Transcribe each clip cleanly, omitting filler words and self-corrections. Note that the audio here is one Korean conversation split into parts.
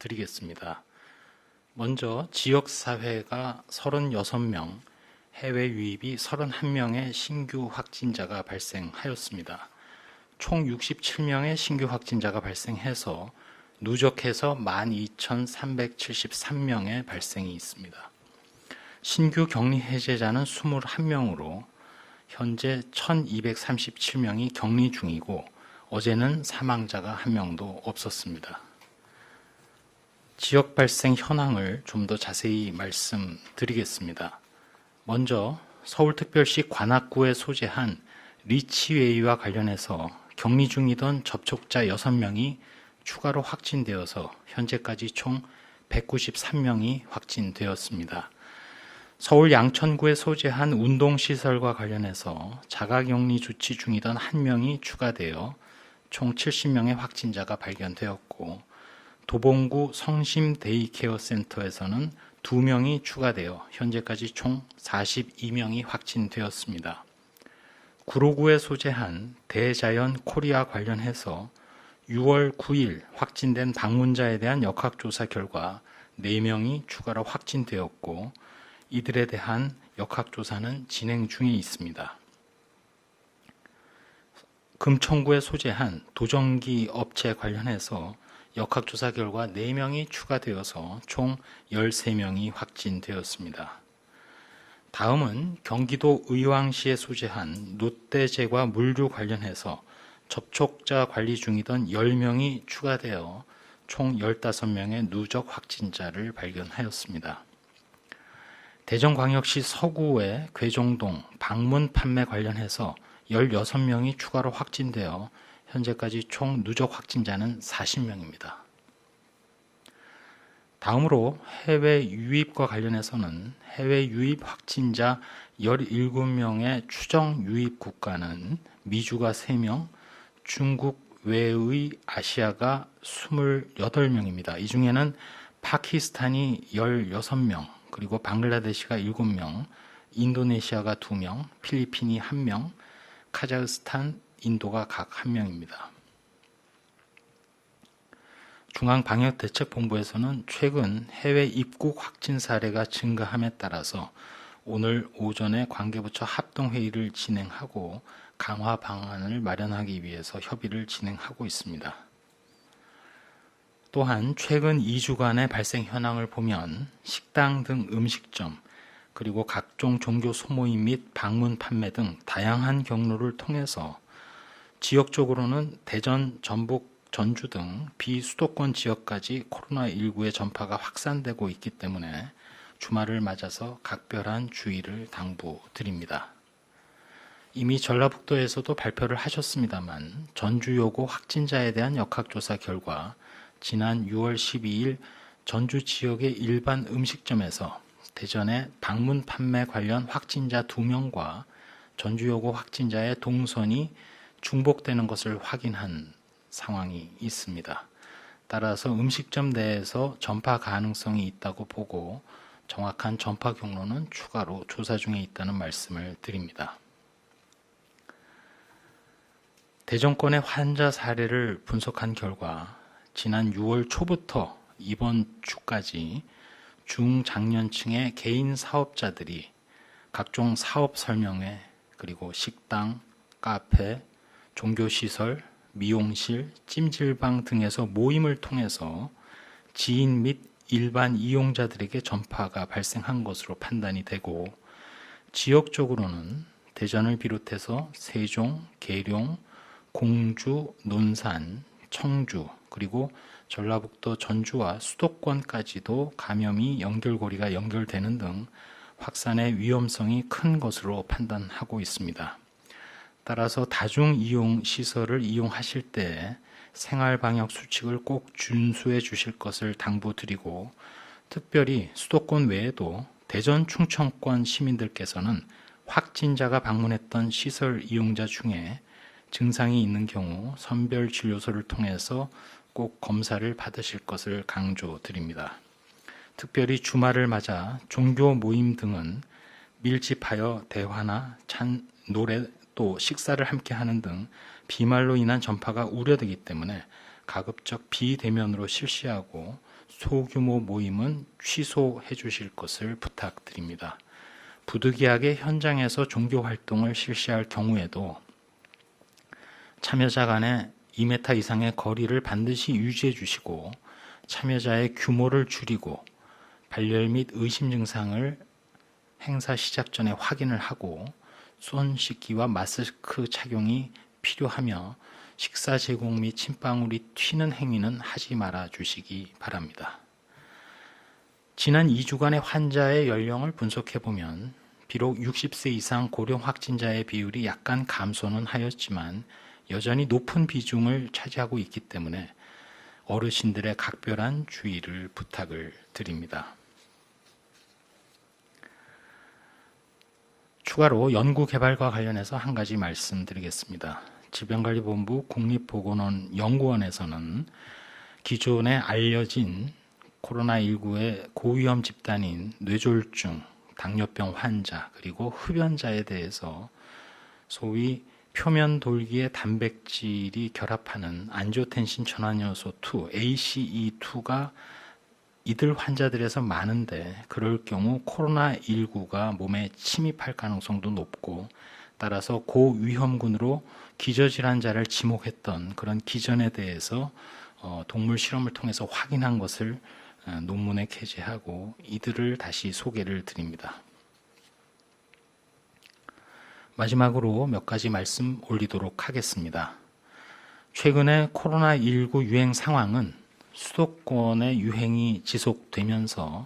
드리겠습니다. 먼저 지역사회가 36명, 해외 유입이 31명의 신규 확진자가 발생하였습니다. 총 67명의 신규 확진자가 발생해서 누적해서 12,373명의 발생이 있습니다. 신규 격리 해제자는 21명으로 현재 1,237명이 격리 중이고 어제는 사망자가 1명도 없었습니다. 지역 발생 현황을 좀 더 자세히 말씀드리겠습니다. 먼저 서울특별시 관악구에 소재한 리치웨이와 관련해서 격리 중이던 접촉자 6명이 추가로 확진되어서 현재까지 총 193명이 확진되었습니다. 서울 양천구에 소재한 운동시설과 관련해서 자가격리 조치 중이던 1명이 추가되어 총 70명의 확진자가 발견되었고, 도봉구 성심 데이케어 센터에서는 2명이 추가되어 현재까지 총 42명이 확진되었습니다. 구로구에 소재한 대자연 코리아 관련해서 6월 9일 확진된 방문자에 대한 역학조사 결과 4명이 추가로 확진되었고, 이들에 대한 역학조사는 진행 중에 있습니다. 금천구에 소재한 도전기 업체 관련해서 역학조사 결과 4명이 추가되어서 총 13명이 확진되었습니다. 다음은 경기도 의왕시에 소재한 롯데제과 물류 관련해서 접촉자 관리 중이던 10명이 추가되어 총 15명의 누적 확진자를 발견하였습니다. 대전광역시 서구의 괴정동 방문 판매 관련해서 16명이 추가로 확진되어 현재까지 총 누적 확진자는 40명입니다. 다음으로 해외 유입과 관련해서는 해외 유입 확진자 17명의 추정 유입 국가는 미주가 3명, 중국 외의 아시아가 28명입니다. 이 중에는 파키스탄이 16명, 그리고 방글라데시가 7명, 인도네시아가 2명, 필리핀이 1명, 카자흐스탄, 인도가 각 1명입니다. 중앙방역대책본부에서는 최근 해외 입국 확진 사례가 증가함에 따라서 오늘 오전에 관계부처 합동회의를 진행하고 강화 방안을 마련하기 위해서 협의를 진행하고 있습니다. 또한 최근 2주간의 발생 현황을 보면 식당 등 음식점, 그리고 각종 종교 소모임 및 방문 판매 등 다양한 경로를 통해서 지역적으로는 대전, 전북, 전주 등 비수도권 지역까지 코로나19의 전파가 확산되고 있기 때문에 주말을 맞아서 각별한 주의를 당부드립니다. 이미 전라북도에서도 발표를 하셨습니다만 전주요고 확진자에 대한 역학조사 결과 지난 6월 12일 전주 지역의 일반 음식점에서 대전의 방문 판매 관련 확진자 2명과 전주요고 확진자의 동선이 중복되는 것을 확인한 상황이 있습니다. 따라서 음식점 내에서 전파 가능성이 있다고 보고 정확한 전파 경로는 추가로 조사 중에 있다는 말씀을 드립니다. 대전권의 환자 사례를 분석한 결과 지난 6월 초부터 이번 주까지 중장년층의 개인 사업자들이 각종 사업 설명회, 그리고 식당, 카페, 종교시설, 미용실, 찜질방 등에서 모임을 통해서 지인 및 일반 이용자들에게 전파가 발생한 것으로 판단이 되고, 지역적으로는 대전을 비롯해서 세종, 계룡, 공주, 논산, 청주, 그리고 전라북도 전주와 수도권까지도 감염이 연결고리가 연결되는 등 확산의 위험성이 큰 것으로 판단하고 있습니다. 따라서 다중이용 시설을 이용하실 때 생활방역 수칙을 꼭 준수해 주실 것을 당부드리고, 특별히 수도권 외에도 대전 충청권 시민들께서는 확진자가 방문했던 시설 이용자 중에 증상이 있는 경우 선별진료소를 통해서 꼭 검사를 받으실 것을 강조드립니다. 특별히 주말을 맞아 종교 모임 등은 밀집하여 대화나 노래 또 식사를 함께 하는 등 비말로 인한 전파가 우려되기 때문에 가급적 비대면으로 실시하고 소규모 모임은 취소해 주실 것을 부탁드립니다. 부득이하게 현장에서 종교 활동을 실시할 경우에도 참여자 간의 2m 이상의 거리를 반드시 유지해 주시고 참여자의 규모를 줄이고 발열 및 의심 증상을 행사 시작 전에 확인을 하고 손 씻기와 마스크 착용이 필요하며 식사 제공 및 침방울이 튀는 행위는 하지 말아 주시기 바랍니다. 지난 2주간의 환자의 연령을 분석해 보면 비록 60세 이상 고령 확진자의 비율이 약간 감소는 하였지만 여전히 높은 비중을 차지하고 있기 때문에 어르신들의 각별한 주의를 부탁을 드립니다. 추가로 연구개발과 관련해서 한 가지 말씀드리겠습니다. 질병관리본부 국립보건원 연구원에서는 기존에 알려진 코로나19의 고위험 집단인 뇌졸중, 당뇨병 환자, 그리고 흡연자에 대해서 소위 표면 돌기의 단백질이 결합하는 안지오텐신 전환요소 2, ACE2가 이들 환자들에서 많은데 그럴 경우 코로나19가 몸에 침입할 가능성도 높고 따라서 고위험군으로 기저질환자를 지목했던 그런 기전에 대해서 동물 실험을 통해서 확인한 것을 논문에 게재하고 이들을 다시 소개를 드립니다. 마지막으로 몇 가지 말씀 올리도록 하겠습니다. 최근의 코로나19 유행 상황은 수도권의 유행이 지속되면서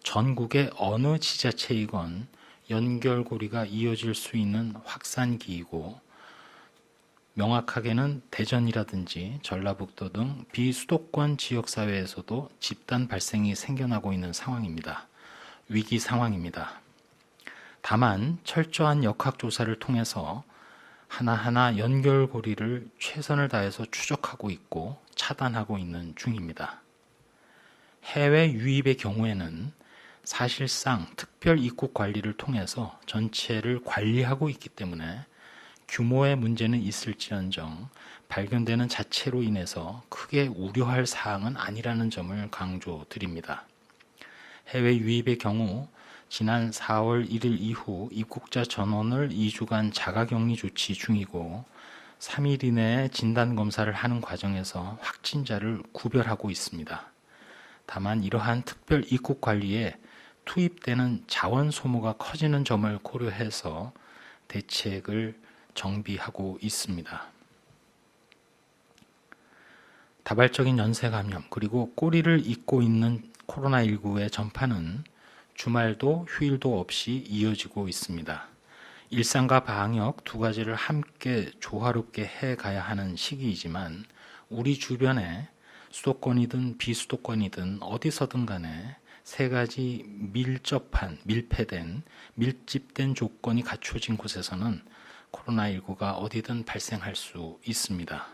전국의 어느 지자체이건 연결고리가 이어질 수 있는 확산기이고 명확하게는 대전이라든지 전라북도 등 비수도권 지역사회에서도 집단 발생이 생겨나고 있는 상황입니다. 위기 상황입니다. 다만 철저한 역학조사를 통해서 하나하나 연결고리를 최선을 다해서 추적하고 있고 차단하고 있는 중입니다. 해외 유입의 경우에는 사실상 특별 입국 관리를 통해서 전체를 관리하고 있기 때문에 규모의 문제는 있을지언정 발견되는 자체로 인해서 크게 우려할 사항은 아니라는 점을 강조드립니다. 해외 유입의 경우 지난 4월 1일 이후 입국자 전원을 2주간 자가격리 조치 중이고 3일 이내에 진단검사를 하는 과정에서 확진자를 구별하고 있습니다. 다만 이러한 특별 입국 관리에 투입되는 자원 소모가 커지는 점을 고려해서 대책을 정비하고 있습니다. 다발적인 연쇄 감염 그리고 꼬리를 잇고 있는 코로나19의 전파는 주말도 휴일도 없이 이어지고 있습니다. 일상과 방역 두 가지를 함께 조화롭게 해가야 하는 시기이지만 우리 주변에 수도권이든 비수도권이든 어디서든 간에 세 가지 밀집된 조건이 갖춰진 곳에서는 코로나19가 어디든 발생할 수 있습니다.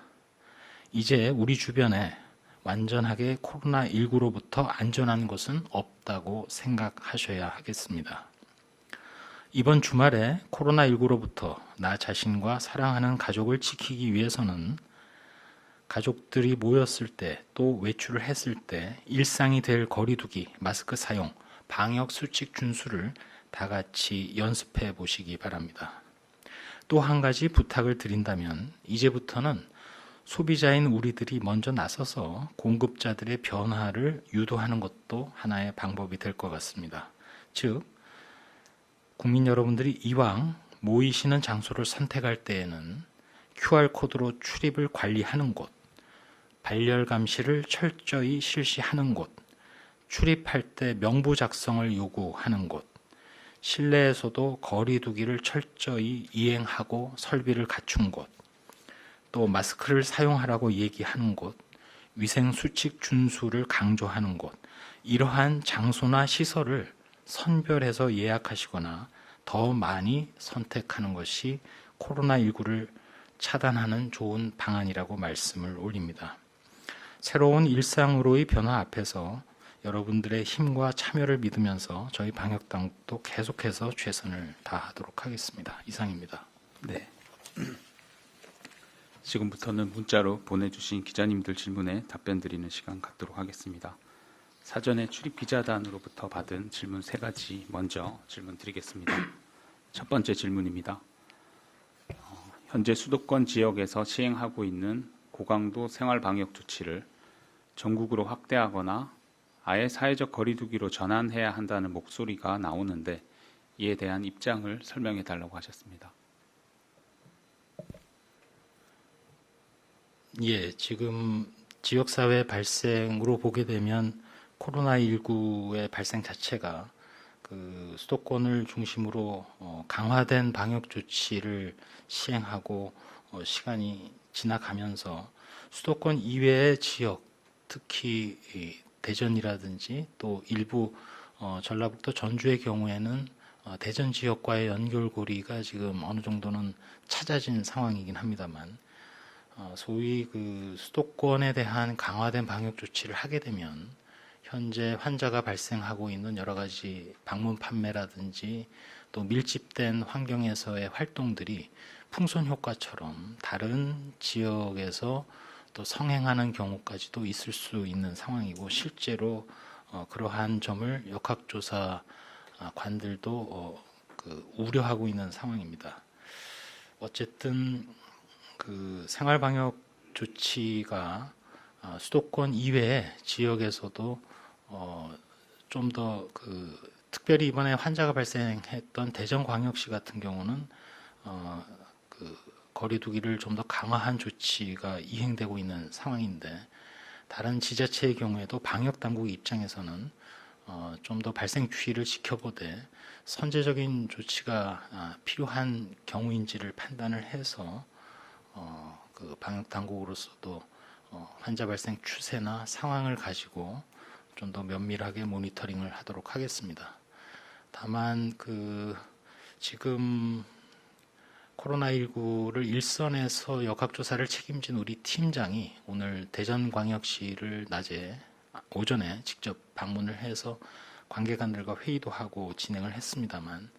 이제 우리 주변에 완전하게 코로나19로부터 안전한 곳은 없다고 생각하셔야 하겠습니다. 이번 주말에 코로나19로부터 나 자신과 사랑하는 가족을 지키기 위해서는 가족들이 모였을 때 또 외출을 했을 때 일상이 될 거리두기, 마스크 사용, 방역 수칙 준수를 다 같이 연습해 보시기 바랍니다. 또 한 가지 부탁을 드린다면 이제부터는 소비자인 우리들이 먼저 나서서 공급자들의 변화를 유도하는 것도 하나의 방법이 될 것 같습니다. 즉, 국민 여러분들이 이왕 모이시는 장소를 선택할 때에는 QR코드로 출입을 관리하는 곳, 발열 감시를 철저히 실시하는 곳, 출입할 때 명부 작성을 요구하는 곳, 실내에서도 거리 두기를 철저히 이행하고 설비를 갖춘 곳, 또 마스크를 사용하라고 얘기하는 곳, 위생 수칙 준수를 강조하는 곳, 이러한 장소나 시설을 선별해서 예약하시거나 더 많이 선택하는 것이 코로나19를 차단하는 좋은 방안이라고 말씀을 올립니다. 새로운 일상으로의 변화 앞에서 여러분들의 힘과 참여를 믿으면서 저희 방역당국도 계속해서 최선을 다하도록 하겠습니다. 이상입니다. 네. 지금부터는 문자로 보내주신 기자님들 질문에 답변 드리는 시간 갖도록 하겠습니다. 사전에 출입 기자단으로부터 받은 질문 3가지 먼저 질문 드리겠습니다. 첫 번째 질문입니다. 현재 수도권 지역에서 시행하고 있는 고강도 생활방역 조치를 전국으로 확대하거나 아예 사회적 거리두기로 전환해야 한다는 목소리가 나오는데 이에 대한 입장을 설명해 달라고 하셨습니다. 예, 지금 지역사회 발생으로 보게 되면 코로나19의 발생 자체가 그 수도권을 중심으로 강화된 방역 조치를 시행하고 시간이 지나가면서 수도권 이외의 지역, 특히 이 대전이라든지 또 일부 전라북도 전주의 경우에는 대전 지역과의 연결고리가 지금 어느 정도는 찾아진 상황이긴 합니다만 소위 그 수도권에 대한 강화된 방역 조치를 하게 되면 현재 환자가 발생하고 있는 여러 가지 방문 판매라든지 또 밀집된 환경에서의 활동들이 풍선 효과처럼 다른 지역에서 또 성행하는 경우까지도 있을 수 있는 상황이고 실제로 그러한 점을 역학조사 관들도 그 우려하고 있는 상황입니다. 어쨌든 그 생활방역 조치가 수도권 이외의 지역에서도 좀 더 그 특별히 이번에 환자가 발생했던 대전광역시 같은 경우는 그 거리두기를 좀 더 강화한 조치가 이행되고 있는 상황인데 다른 지자체의 경우에도 방역 당국 입장에서는 좀 더 발생 추이를 지켜보되 선제적인 조치가 필요한 경우인지를 판단을 해서 그 방역 당국으로서도 환자 발생 추세나 상황을 가지고 좀 더 면밀하게 모니터링을 하도록 하겠습니다. 다만 그 지금 코로나19를 일선에서 역학조사를 책임진 우리 팀장이 오늘 대전광역시를 오전에 직접 방문을 해서 관계관들과 회의도 하고 진행을 했습니다만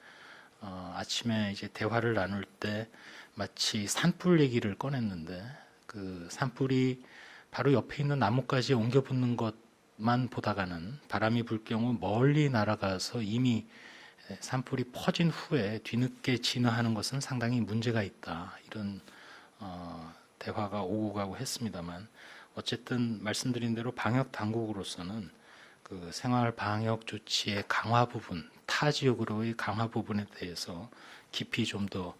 아침에 이제 대화를 나눌 때 마치 산불 얘기를 꺼냈는데 그 산불이 바로 옆에 있는 나뭇가지에 옮겨 붙는 것만 보다가는 바람이 불 경우 멀리 날아가서 이미 산불이 퍼진 후에 뒤늦게 진화하는 것은 상당히 문제가 있다. 이런 대화가 오고 가고 했습니다만 어쨌든 말씀드린 대로 방역 당국으로서는 그 생활 방역 조치의 강화 부분, 타 지역으로의 강화 부분에 대해서 깊이 좀 더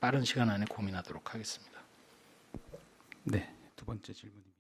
빠른 시간 안에 고민하도록 하겠습니다. 네, 두 번째 질문입니다.